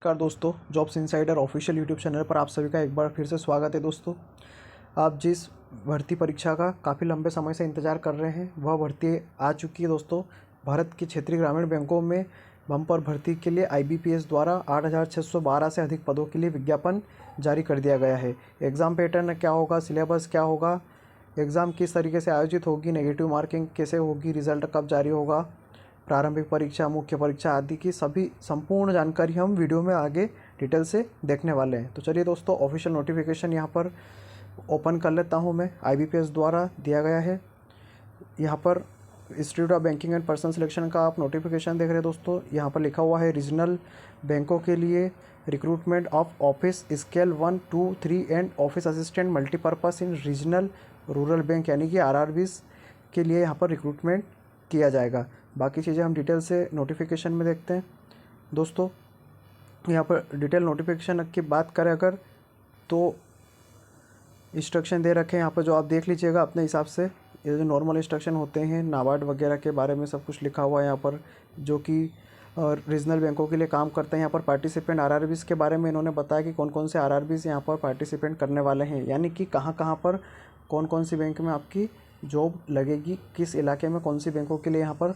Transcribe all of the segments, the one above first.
नमस्कार दोस्तों, jobs insider official YouTube channel पर आप सभी का एक बार फिर से स्वागत है। दोस्तों, आप जिस भर्ती परीक्षा का काफ़ी लंबे समय से इंतज़ार कर रहे हैं वह भर्ती आ चुकी है। दोस्तों, भारत की क्षेत्रीय ग्रामीण बैंकों में बम्पर भर्ती के लिए IBPS द्वारा 8,612 से अधिक पदों के लिए विज्ञापन जारी कर दिया गया है। एग्ज़ाम पैटर्न क्या होगा, सिलेबस क्या होगा, एग्ज़ाम किस तरीके से आयोजित होगी, नेगेटिव मार्किंग कैसे होगी, रिजल्ट कब जारी होगा, प्रारंभिक परीक्षा, मुख्य परीक्षा आदि की सभी संपूर्ण जानकारी हम वीडियो में आगे डिटेल से देखने वाले हैं। तो चलिए दोस्तों, ऑफिशियल नोटिफिकेशन यहाँ पर ओपन कर लेता हूँ मैं। IBPS द्वारा दिया गया है। यहाँ पर institute of banking and personal selection का आप नोटिफिकेशन देख रहे हैं। दोस्तों, यहाँ पर लिखा हुआ है रीजनल बैंकों के लिए recruitment of office scale 1, 2, 3 and office assistant multipurpose in regional rural bank यानी कि RRBs के लिए यहाँ पर रिक्रूटमेंट किया जाएगा। बाकी चीज़ें हम डिटेल से नोटिफिकेशन में देखते हैं। दोस्तों, यहाँ पर डिटेल नोटिफिकेशन की बात करें अगर, तो इंस्ट्रक्शन दे रखे हैं यहाँ पर, जो आप देख लीजिएगा अपने हिसाब से। ये जो नॉर्मल इंस्ट्रक्शन होते हैं नाबार्ड वगैरह के बारे में सब कुछ लिखा हुआ है यहाँ पर, जो कि रीजनल बैंकों के लिए काम करते हैं। यहाँ पर पार्टिसिपेंट RRBs के बारे में इन्होंने बताया कि कौन कौन से RRBs यहाँ पर पार्टिसिपेंट करने वाले हैं, यानी कि कहाँ कहाँ पर कौन कौन सी बैंक में आपकी जॉब लगेगी, किस इलाके में कौन सी बैंकों के लिए यहाँ पर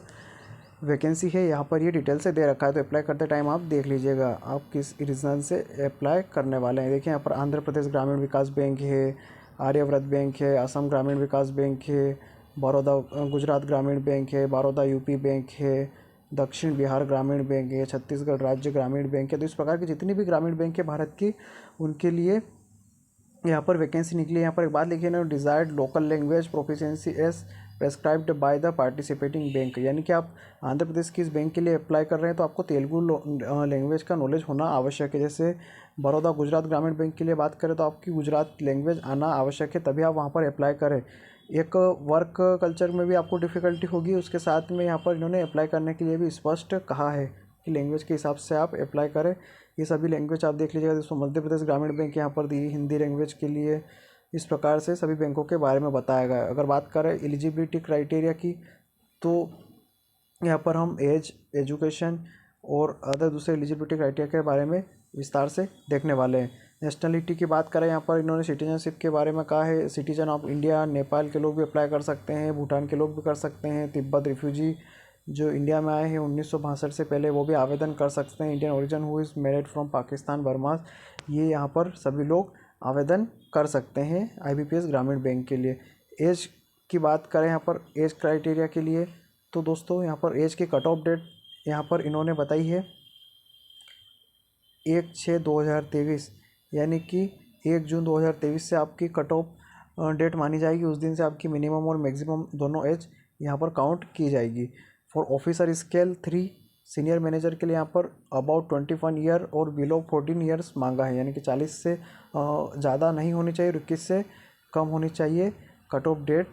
वैकेंसी है, यहाँ पर ये डिटेल से दे रखा है। तो अप्लाई करते टाइम आप देख लीजिएगा आप किस रीजन से अप्लाई करने वाले हैं। देखिए यहाँ पर आंध्र प्रदेश ग्रामीण विकास बैंक है, आर्यव्रत बैंक है, असम ग्रामीण विकास बैंक है, बड़ौदा गुजरात ग्रामीण बैंक है, बड़ौदा UP बैंक है, दक्षिण बिहार ग्रामीण बैंक है, छत्तीसगढ़ राज्य ग्रामीण बैंक है। तो इस प्रकार की जितनी भी ग्रामीण बैंक है भारत की, उनके लिए यहाँ पर वैकेंसी निकली है। यहाँ पर एक बात लिखी है ना, desired local language proficiency as prescribed by the participating bank, यानी कि आप आंध्र प्रदेश की इस बैंक के लिए अप्लाई कर रहे हैं तो आपको तेलुगु लैंग्वेज का नॉलेज होना आवश्यक है। जैसे बड़ौदा गुजरात ग्रामीण बैंक के लिए बात करें तो आपकी गुजरात लैंग्वेज आना आवश्यक है, तभी आप वहाँ पर अप्लाई करें। एक वर्क कल्चर में भी आपको डिफ़िकल्टी होगी, उसके साथ में यहाँ पर इन्होंने अप्लाई करने के लिए भी स्पष्ट कहा है कि लैंग्वेज के हिसाब से आप अप्लाई करें। ये सभी लैंग्वेज आप देख लीजिएगा। दोस्तों, मध्य प्रदेश ग्रामीण बैंक यहाँ पर दी हिंदी लैंग्वेज के लिए। इस प्रकार से सभी बैंकों के बारे में बताया गया है। अगर बात करें एलिजिबिलिटी क्राइटेरिया की, तो यहाँ पर हम एज, एजुकेशन और अदर दूसरे एलिजिबिलिटी क्राइटेरिया के बारे में विस्तार से देखने वाले हैं। नेशनलिटी की बात करें, यहाँ पर इन्होंने सिटीजनशिप के बारे में कहा है। सिटीजन ऑफ इंडिया, नेपाल के लोग भी अप्लाई कर सकते हैं, भूटान के लोग भी कर सकते हैं, तिब्बत रिफ्यूजी जो इंडिया में आए हैं 1962 से पहले, वो भी आवेदन कर सकते हैं। Indian origin who is married from Pakistan, Burma, ये यहाँ पर सभी लोग आवेदन कर सकते हैं IBPS ग्रामीण बैंक के लिए। एज की बात करें यहाँ पर एज क्राइटेरिया के लिए, तो दोस्तों यहाँ पर एज की कट ऑफ डेट यहाँ पर इन्होंने बताई है 1/6/2023, यानी कि 1 जून 2023 से आपकी कट ऑफ डेट मानी जाएगी। उस दिन से आपकी मिनिमम और मैक्सिमम दोनों एज यहाँ पर काउंट की जाएगी। For officer scale 3 senior manager के लिए यहाँ पर अबाउट 21 ईयर और बिलो 14 ईयर्स मांगा है, यानी कि 40 से ज़्यादा नहीं होनी चाहिए, 21 से कम होनी चाहिए कट ऑफ डेट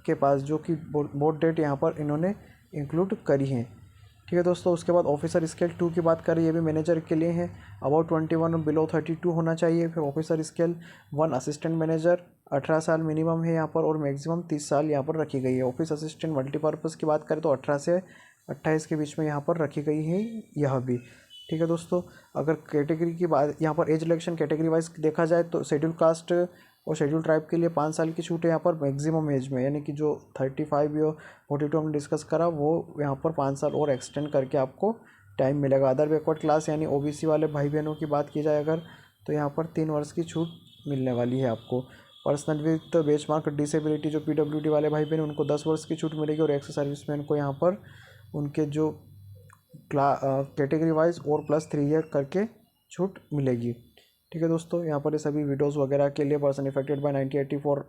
के पास, जो कि बोर्ड डेट यहाँ पर इन्होंने इंक्लूड करी है। ठीक है दोस्तों, उसके बाद ऑफिसर स्केल 2 की बात करें, ये भी मैनेजर के लिए है। अबाउट 21 और बिलो 32 होना चाहिए। फिर ऑफिसर स्केल 1 असिस्टेंट मैनेजर 18 साल मिनिमम है यहाँ पर, और मैक्सिमम 30 साल यहाँ पर रखी गई है। ऑफिस असिस्टेंट मल्टीपर्पज़ की बात करें तो 18 से 28 के बीच में यहाँ पर रखी गई है यह भी। ठीक है दोस्तों, अगर कैटेगरी की बात यहाँ पर एज इलेक्शन कैटेगरी वाइज देखा जाए तो शेड्यूल कास्ट और शेड्यूल ट्राइब के लिए 5 साल की छूट है यहाँ पर मैक्सिमम एज में, यानी कि जो 35 या 42 हमने डिस्कस करा वो यहाँ पर 5 साल और एक्सटेंड करके आपको टाइम मिलेगा। अदर बैकवर्ड क्लास यानी OBC वाले भाई बहनों की बात की जाए अगर, तो यहाँ पर 3 वर्ष की छूट मिलने वाली है आपको। पर्सनल विद बेंचमार्क डिसेबिलिटी जो PWD वाले भाई बहन, उनको 10 वर्ष की छूट मिलेगी, और एक्स सर्विसमैन को यहाँ पर उनके जो कैटेगरी वाइज और +3 ईयर करके छूट मिलेगी। ठीक है दोस्तों, यहाँ पर ये सभी वीडियोस वगैरह के लिए पर्सन इफेक्टेड बाय 1984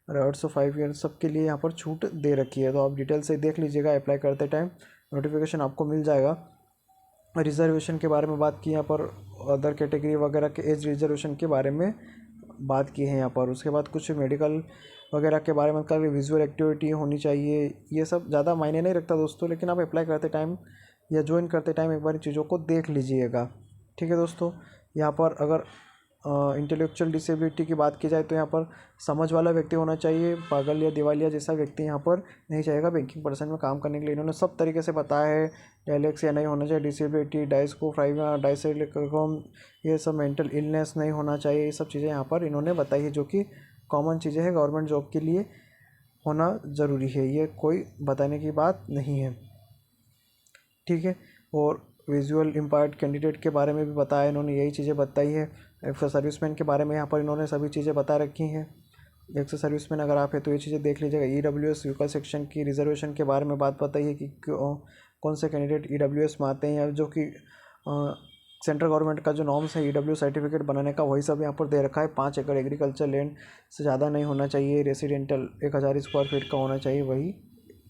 और 5 ईयर सब के लिए यहाँ पर छूट दे रखी है। तो आप डिटेल से देख लीजिएगा, अप्लाई करते टाइम नोटिफिकेशन आपको मिल जाएगा। रिजर्वेशन के बारे में बात की यहाँ पर, अदर कैटेगरी वगैरह के एज रिजर्वेशन के बारे में बात की है यहाँ पर। उसके बाद कुछ मेडिकल वगैरह के बारे में कभी विजुअल एक्टिविटी होनी चाहिए, ये सब ज़्यादा मायने नहीं रखता दोस्तों, लेकिन आप अप्लाई करते टाइम या ज्वाइन करते टाइम एक बार चीज़ों को देख लीजिएगा। ठीक है दोस्तों, यहाँ पर अगर इंटेलेक्चुअल डिसेबिलिटी की बात की जाए तो यहाँ पर समझ वाला व्यक्ति होना चाहिए, पागल या दिवालिया जैसा व्यक्ति यहाँ पर नहीं चाहेगा बैंकिंग पर्सन में काम करने के लिए। इन्होंने सब तरीके से बताया है, डायलेक्सिया नहीं होना चाहिए, डिसेबिलिटी, डाइस्कोफ्राइविया, डाइसेलिकोम, ये सब मेंटल इलनेस नहीं होना चाहिए, ये सब चीज़ें यहाँ पर इन्होंने बताई है, जो कि कॉमन चीज़ें हैं गवर्नमेंट जॉब के लिए होना ज़रूरी है, ये कोई बताने की बात नहीं है, ठीक है। और विजुअल इम्पायर्ड कैंडिडेट के बारे में भी बताया इन्होंने, यही चीज़ें बताई है। एक्स सर्विसमैन के बारे में यहाँ पर इन्होंने सभी चीज़ें बता रखी हैं। एक्स सर्विसमैन अगर आप है तो ये चीज़ें देख लीजिएगा। EWS व्हीकल सेक्शन की रिजर्वेशन के बारे में बात बताई है कि कौन से कैंडिडेट EWS में आते हैं, या जो कि सेंट्रल गवर्नमेंट का जो नॉर्म्स है EWS सर्टिफिकेट बनाने का, वही सब यहाँ पर दे रखा है। 5 एकड़ एग्रीकल्चर लैंड से ज़्यादा नहीं होना चाहिए, रेसिडेंटल 1000 स्क्वायर फीट का होना चाहिए, वही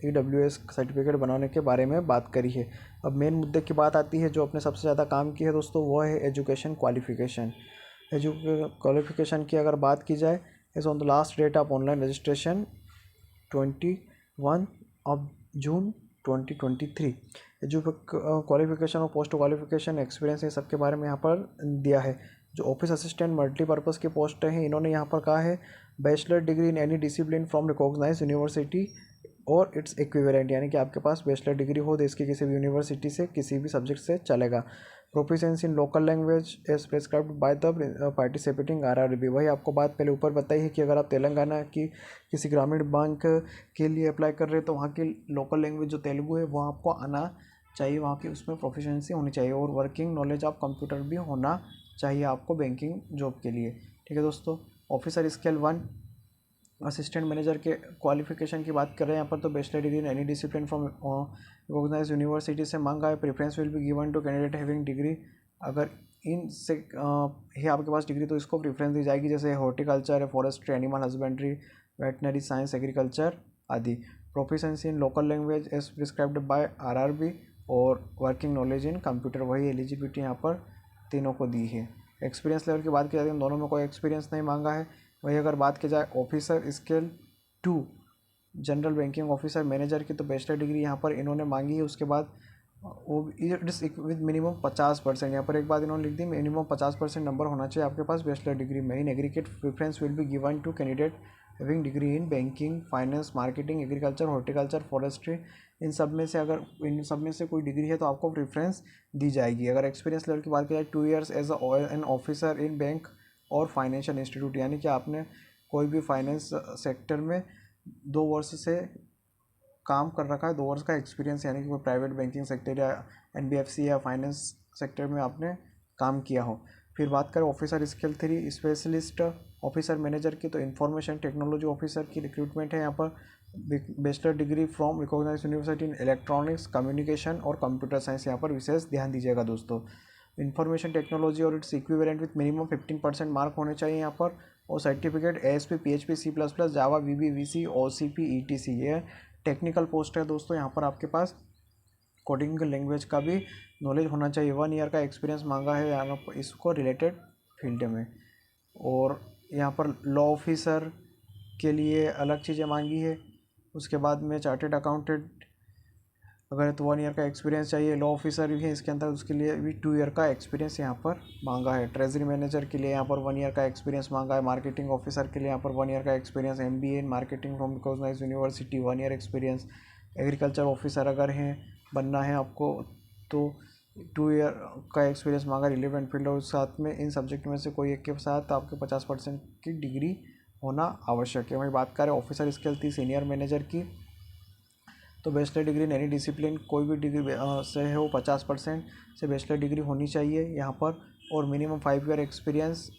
EWS सर्टिफिकेट बनाने के बारे में बात करी है। अब मेन मुद्दे की बात आती है, जो अपने सबसे ज़्यादा काम की है दोस्तों, वो है एजुकेशन क्वालिफिकेशन। क्वालिफिकेशन की अगर बात की जाए, is on the last date of online registration 21 of June 2023। जो क्वालिफिकेशन और पोस्ट क्वालिफिकेशन एक्सपीरियंस ये सब के बारे में यहाँ पर दिया है। जो ऑफिस असिस्टेंट मल्टीपर्पज़ की पोस्ट हैं, इन्होंने यहाँ पर कहा है bachelor degree in any discipline from recognise university और इट्स इक्विवेलेंट, यानी कि आपके पास बैचलर डिग्री हो देश की किसी भी यूनिवर्सिटी से, किसी भी सब्जेक्ट से चलेगा। Proficiency in local language as prescribed by the participating RRB। वही आपको बात पहले ऊपर बताई है कि अगर आप तेलंगाना की किसी ग्रामीण बैंक के लिए अप्लाई कर रहे हैं तो वहाँ की लोकल लैंग्वेज जो तेलुगु है वो आपको आना चाहिए, वहाँ की उसमें प्रोफिशिएंसी होनी चाहिए, और वर्किंग नॉलेज ऑफ कंप्यूटर भी होना चाहिए आपको बैंकिंग जॉब के लिए, ठीक है दोस्तों। ऑफिसर स्केल 1 असिस्टेंट मैनेजर के क्वालिफिकेशन की बात कर रहे हैं यहाँ पर, तो bachelor degree in any discipline from recognise university से मांगा है। Preference will be given to candidate having degree, अगर इन से है आपके पास डिग्री तो इसको प्रेफरेंस दी जाएगी, जैसे हॉर्टिकल्चर है, forestry, animal husbandry, veterinary science, agriculture आदि। Proficiency in local language as prescribed by RRB और वर्किंग नॉलेज इन कंप्यूटर, वही एलिजिबिलिटी यहाँ पर तीनों को दी है। एक्सपीरियंस लेवल की बात की जाती है, दोनों में कोई एक्सपीरियंस नहीं मांगा है। वही अगर बात की जाए officer scale 2 general banking officer manager की, तो बैचलर डिग्री यहाँ पर इन्होंने मांगी है। उसके बाद वो विद मिनिमम 50%, यहाँ पर एक बात इन्होंने लिख दी, मिनिमम 50% नंबर होना चाहिए आपके पास बैचलर डिग्री में। In aggregate preference will be given to candidate having degree in banking, finance, marketing, agriculture, horticulture, forestry, इन सब में से अगर इन सब में से कोई डिग्री है तो आपको प्रेफरेंस दी जाएगी। अगर एक्सपीरियंस लेवल की बात की जाए, 2 years as an officer in bank और फाइनेंशियल इंस्टीट्यूट, यानी कि आपने कोई भी फाइनेंस सेक्टर में 2 वर्ष से काम कर रखा है, 2 वर्ष का एक्सपीरियंस, यानी कि कोई प्राइवेट बैंकिंग सेक्टर या NBFC या फाइनेंस सेक्टर में आपने काम किया हो। फिर बात करें officer scale 3 specialist officer manager की, तो इंफॉर्मेशन टेक्नोलॉजी ऑफिसर की रिक्रूटमेंट है यहाँ पर। Bachelor degree from recognise university in electronics, communication और कंप्यूटर साइंस, यहाँ पर विशेष ध्यान दीजिएगा दोस्तों। इंफॉर्मेशन टेक्नोलॉजी और its equivalent with minimum 15% mark होने चाहिए यहाँ पर, और सर्टिफिकेट ASP, PHP, C++, जावा, VB, VC, OCP, ETC, ये टेक्निकल पोस्ट है दोस्तों। यहाँ पर आपके पास कोडिंग लैंग्वेज का भी नॉलेज होना चाहिए। 1 year का एक्सपीरियंस मांगा है यहाँ पर इसको रिलेटेड फील्ड में। और यहाँ पर लॉ ऑफिसर के लिए अलग चीज़ें मांगी है। उसके बाद में चार्टेड अकाउंटेंट अगर तो 1 year का एक्सपीरियंस चाहिए। लॉ ऑफिसर भी है इसके अंदर, उसके लिए भी 2 year का एक्सपीरियंस यहाँ पर मांगा है। ट्रेजरी मैनेजर के लिए यहाँ पर 1 year का एक्सपीरियंस मांगा है। मार्केटिंग ऑफिसर के लिए यहाँ पर 1 year का experience. MBA in marketing from recognise university, 1 year experience. Agriculture officer अगर हैं बनना है आपको तो 2 year का एक्सपीरियंस मांगा रिलेवेंट फील्ड, और साथ में इन सब्जेक्ट में से कोई एक के साथ आपके 50% की डिग्री होना आवश्यक है। वहीं बात करें ऑफिसर स्केल 3 सीनियर मैनेजर की, तो bachelor degree in any discipline, कोई भी डिग्री से है वो 50% से बैचलर डिग्री होनी चाहिए यहाँ पर, और minimum 5 year experience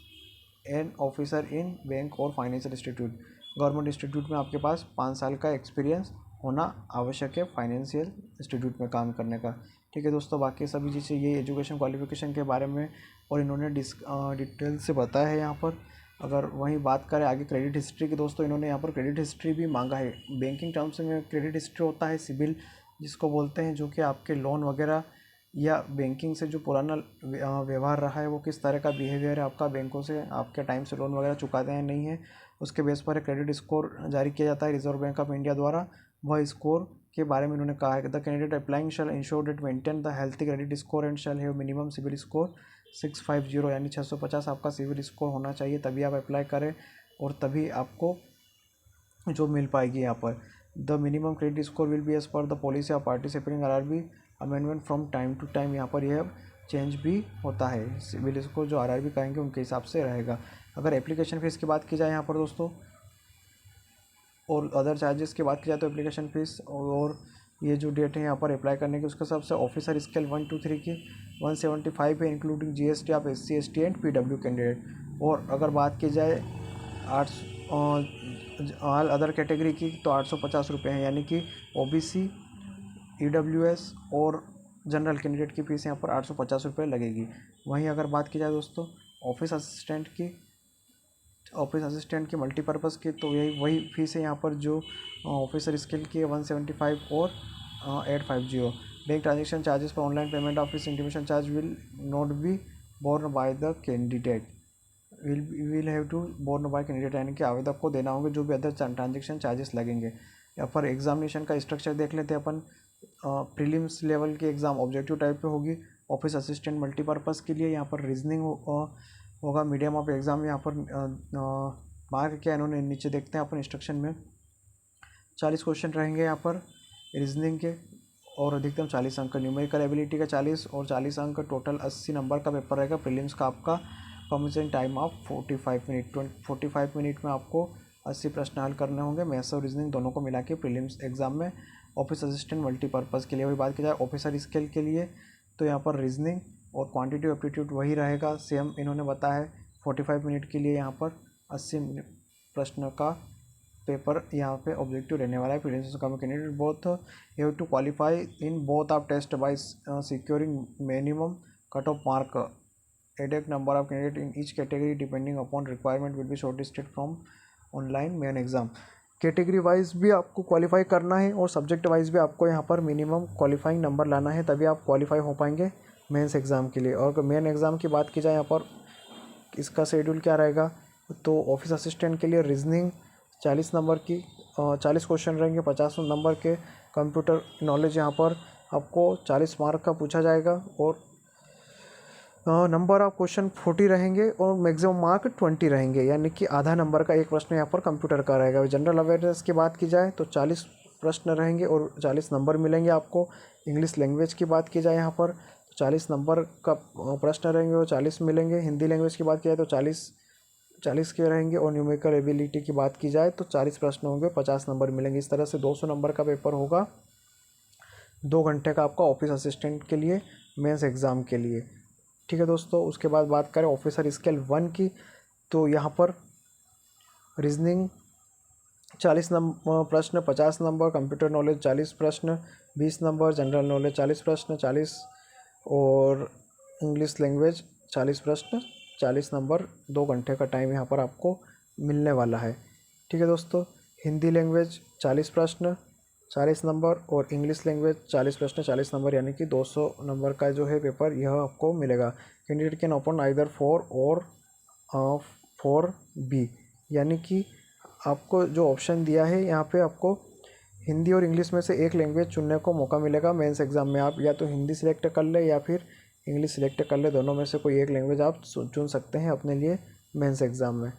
N officer in bank और फाइनेंशियल इंस्टीट्यूट। गवर्नमेंट इंस्टीट्यूट में आपके पास 5 साल का एक्सपीरियंस होना आवश्यक है फाइनेंशियल इंस्टीट्यूट में काम करने का, ठीक है दोस्तों। बाकी सभी चीज़ें ये एजुकेशन क्वालिफिकेशन के बारे में और इन्होंने डिटेल से बताया है यहाँ पर। अगर वहीं बात करें आगे क्रेडिट हिस्ट्री की दोस्तों, इन्होंने यहाँ पर क्रेडिट हिस्ट्री भी मांगा है। बैंकिंग टर्म्स में क्रेडिट हिस्ट्री होता है सिबिल जिसको बोलते हैं, जो कि आपके लोन वगैरह या बैंकिंग से जो पुराना व्यवहार रहा है, वो किस तरह का बिहेवियर है आपका बैंकों से, आपके टाइम से लोन वगैरह चुकाते हैं नहीं है, उसके बेस पर एक क्रेडिट स्कोर जारी किया जाता है रिजर्व बैंक ऑफ इंडिया द्वारा। वह स्कोर के बारे में उन्होंने कहा है कि the candidate applying shall ensure that maintain the healthy credit score and shall have minimum CIBIL score 650 यानी 650 आपका सिविल स्कोर होना चाहिए, तभी आप अप्लाई करें और तभी आपको जो मिल पाएगी यहाँ पर। The minimum credit score will be as per the policy of participating RRB amendment from time to time. यहाँ पर यह चेंज भी होता है, सिविल स्कोर जो आरआरबी कहेंगे उनके हिसाब से रहेगा। अगर एप्लीकेशन फ़ीस की बात की जाए यहाँ पर दोस्तों और अदर चार्जेस की बात की जाए तो एप्लीकेशन फ़ीस और ये जो डेट है यहाँ पर अप्लाई करने की उसके हिसाब से ऑफिसर स्केल 1 2 3 की 175 है, including GST of SC ST and PW candidate. और अगर बात की जाए ऑल अदर कैटेगरी की तो 850 रुपये हैं, यानी कि OBC EWS और जनरल कैंडिडेट की फ़ीस यहाँ पर 850 रुपये लगेगी। वहीं अगर बात की जाए दोस्तों ऑफिस असिस्टेंट की मल्टीपर्पज़ की तो यही वही फीस है यहाँ पर जो ऑफिसर स्किल की 175 और 850। Bank transaction charges for online payment of fees intimation charge will not be borne by the candidate, will have to borne by candidate, यानी कि आवेदक को देना होंगे जो भी अदर ट्रांजेक्शन चार्जेस लगेंगे। यहाँ पर एग्जामिनेशन का स्ट्रक्चर देख लेते हैं अपन। प्रीलिम्स लेवल की एग्ज़ाम ऑब्जेक्टिव टाइप पे होगी। ऑफिस असिस्टेंट मल्टीपर्पज़ के लिए यहाँ पर रीजनिंग होगा। मीडियम ऑफ एग्ज़ाम यहाँ पर मार्क क्या इन्होंने नीचे देखते हैं अपन इंस्ट्रक्शन में 40 क्वेश्चन रहेंगे यहाँ पर रीजनिंग के और अधिकतम 40 अंक। न्यूमेरिकल एबिलिटी का 40 और 40 अंक, टोटल 80 नंबर का पेपर रहेगा। प्रीलिम्स का आपका combination time of 45 minute. 45 minute में आपको 80 प्रश्न हल करने होंगे, मैथ्स और रीजनिंग दोनों को मिला के प्रीलिम्स एग्जाम में। ऑफिस असिस्टेंट मल्टीपर्पज़ के लिए वही बात की जाए ऑफिसर स्केल के लिए तो यहाँ पर रीजनिंग और क्वांटिटी एप्टीट्यूड वही रहेगा, सेम इन्होंने बताया है। 45 मिनट के लिए यहाँ पर 80 प्रश्न का पेपर यहाँ पे ऑब्जेक्टिव रहने वाला है। Prelims candidate both have to qualify in both of test by securing minimum cut off mark. Adequate number of candidate in each category depending upon requirement will be shortlisted from online main exam. Category wise भी आपको qualify करना है और subject wise भी आपको यहाँ पर minimum qualifying number लाना है, तभी आप क्वालिफाई हो पाएंगे मेंस एग्ज़ाम के लिए। और मेन एग्ज़ाम की बात की जाए यहाँ पर इसका शेड्यूल क्या रहेगा तो ऑफिस असिस्टेंट के लिए रीजनिंग 40 नंबर की 40 क्वेश्चन रहेंगे 50 नंबर के। कंप्यूटर नॉलेज यहाँ पर आपको 40 मार्क का पूछा जाएगा और नंबर ऑफ क्वेश्चन 40 रहेंगे और मैक्सिमम मार्क 20 रहेंगे, यानी कि आधा नंबर का एक प्रश्न यहाँ पर कंप्यूटर का रहेगा। जनरल अवेयरनेस की बात की जाए तो 40 प्रश्न रहेंगे और 40 नंबर मिलेंगे आपको। इंग्लिश लैंग्वेज की बात की जाए यहाँ पर 40 नंबर का प्रश्न रहेंगे और 40 मिलेंगे। हिंदी लैंग्वेज की बात की जाए तो 40 के रहेंगे और न्यूमेरिकल एबिलिटी की बात की जाए तो 40 प्रश्न होंगे 50 नंबर मिलेंगे। इस तरह से 200 नंबर का पेपर होगा 2 घंटे का आपका ऑफिस असिस्टेंट के लिए मेंस एग्ज़ाम के लिए। ठीक है दोस्तों, उसके बाद बात करें ऑफिसर स्केल 1 की तो यहाँ पर रीजनिंग 40 प्रश्न 50 नंबर, कंप्यूटर नॉलेज 40 प्रश्न 20 नंबर, जनरल नॉलेज 40 प्रश्न 40 और इंग्लिश लैंग्वेज 40 प्रश्न 40 नंबर। 2 घंटे का टाइम यहाँ पर आपको मिलने वाला है। ठीक है दोस्तों, हिंदी लैंग्वेज 40 प्रश्न 40 नंबर और इंग्लिश लैंग्वेज 40 प्रश्न 40 नंबर, यानी कि 200 नंबर का जो है पेपर यह आपको मिलेगा। कैंडिडेट कैन ओपन आइदर 4 और 4B, यानी कि आपको जो ऑप्शन दिया है यहाँ पे आपको हिंदी और इंग्लिश में से एक लैंग्वेज चुनने को मौका मिलेगा मेंस एग्ज़ाम में। आप या तो हिंदी सिलेक्ट कर ले या फिर इंग्लिश सिलेक्ट कर ले, दोनों में से कोई एक लैंग्वेज आप चुन सकते हैं अपने लिए मेंस एग्ज़ाम में,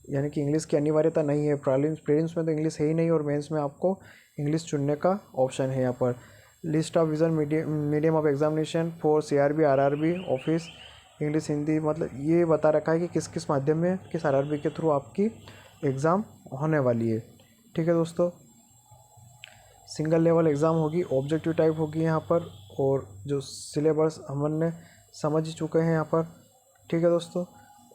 यानी कि इंग्लिश की अनिवार्यता नहीं है। प्रीलिम्स में तो इंग्लिश है ही नहीं और मेंस में आपको इंग्लिश चुनने का ऑप्शन है यहाँ पर। List of vision medium of examination for CRB RRB office English Hindi, मतलब ये बता रखा है कि किस किस माध्यम में किस RRB के थ्रू आपकी एग्ज़ाम होने वाली है। ठीक है दोस्तों, सिंगल लेवल एग्ज़ाम होगी, ऑब्जेक्टिव टाइप होगी यहाँ पर और जो सिलेबस हमने समझ ही चुके हैं यहाँ पर। ठीक है दोस्तों,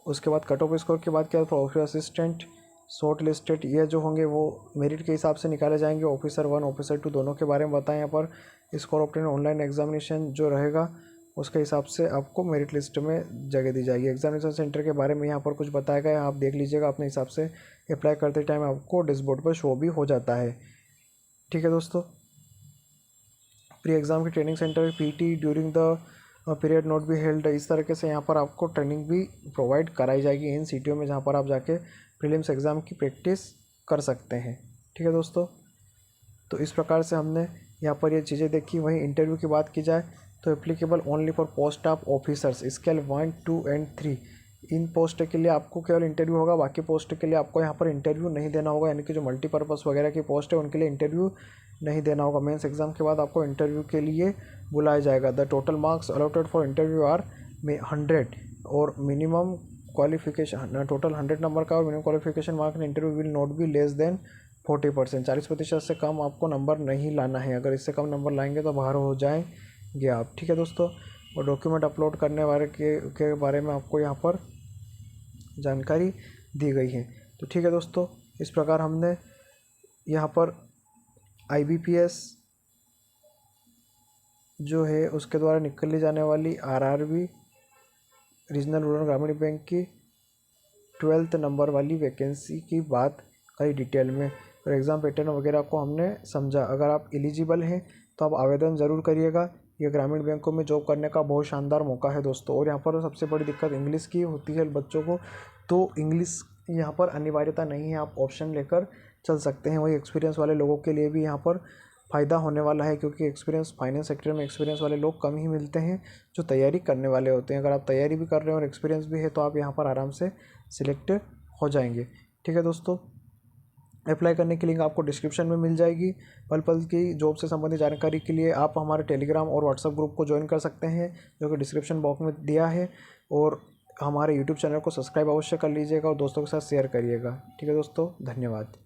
उसके बाद कट ऑफ स्कोर की बात किया तो ऑफिसर असिस्टेंट शॉर्ट लिस्टेड ये जो होंगे वो मेरिट के हिसाब से निकाले जाएंगे। ऑफिसर 1 ऑफिसर 2 दोनों के बारे में बताएं यहाँ पर। स्कोर ऑप्टेन ऑनलाइन एग्जामिनेशन जो रहेगा उसके हिसाब से आपको मेरिट लिस्ट में जगह दी जाएगी। एग्जामिनेशन सेंटर के बारे में यहाँ पर कुछ बताया गया है, आप देख लीजिएगा अपने हिसाब से। अप्लाई करते टाइम आपको डैशबोर्ड पर शो भी हो जाता है। ठीक है दोस्तों, प्री एग्ज़ाम की training centre PT during the period note be held, इस तरीके से यहाँ पर आपको ट्रेनिंग भी प्रोवाइड कराई जाएगी इन सिटियों में जहाँ पर आप जाके प्रीलिम्स एग्ज़ाम की प्रैक्टिस कर सकते हैं। ठीक है दोस्तों, तो इस प्रकार से हमने यहाँ पर ये चीज़ें देखी। वहीं इंटरव्यू की बात की जाए तो applicable only for post of officers scale 1, 2 and 3। In post के लिए आपको केवल इंटरव्यू होगा, बाकी पोस्ट के लिए आपको यहाँ पर इंटरव्यू नहीं देना होगा, यानी कि जो मल्टीपर्पज़ वगैरह की पोस्ट है उनके लिए इंटरव्यू नहीं देना होगा। मेंस एग्जाम के बाद आपको इंटरव्यू के लिए बुलाया जाएगा। The total marks allotted for interview are 100 और मिनिमम क्वालिफिकेशन टोटल 100 नंबर का और minimum qualification mark in interview will not be less than 40%। 40% से कम आपको नंबर नहीं लाना है। अगर इससे कम नंबर लाएंगे तो बाहर हो जाएंगे आप। ठीक है दोस्तों, और डॉक्यूमेंट अपलोड करने वाले के बारे में आपको यहाँ पर जानकारी दी गई है। तो ठीक है दोस्तों, इस प्रकार हमने यहाँ पर IBPS जो है उसके द्वारा निकाली जाने वाली RRB रीजनल रूरल ग्रामीण बैंक की 12th नंबर वाली वैकेंसी की बात करी डिटेल में, और एग्ज़ाम पैटर्न वगैरह को हमने समझा। अगर आप एलिजिबल हैं तो आप आवेदन ज़रूर करिएगा। ये ग्रामीण बैंकों में जॉब करने का बहुत शानदार मौका है दोस्तों। और यहाँ पर सबसे बड़ी दिक्कत इंग्लिश की होती है बच्चों को, तो इंग्लिश यहाँ पर अनिवार्यता नहीं है, आप ऑप्शन लेकर चल सकते हैं। वही एक्सपीरियंस वाले लोगों के लिए भी यहाँ पर फ़ायदा होने वाला है, क्योंकि एक्सपीरियंस फाइनेंस सेक्टर में एक्सपीरियंस वाले लोग कम ही मिलते हैं जो तैयारी करने वाले होते हैं। अगर आप तैयारी भी कर रहे हैं और एक्सपीरियंस भी है तो आप यहाँ पर आराम से सिलेक्ट हो जाएंगे। ठीक है दोस्तों, अप्लाई करने की लिंक आपको डिस्क्रिप्शन में मिल जाएगी। पल पल की जॉब से संबंधित जानकारी के लिए आप हमारे टेलीग्राम और व्हाट्सएप ग्रुप को ज्वाइन कर सकते हैं, जो कि डिस्क्रिप्शन बॉक्स में दिया है। और हमारे यूट्यूब चैनल को सब्सक्राइब अवश्य कर लीजिएगा और दोस्तों के साथ शेयर करिएगा। ठीक है दोस्तों, धन्यवाद।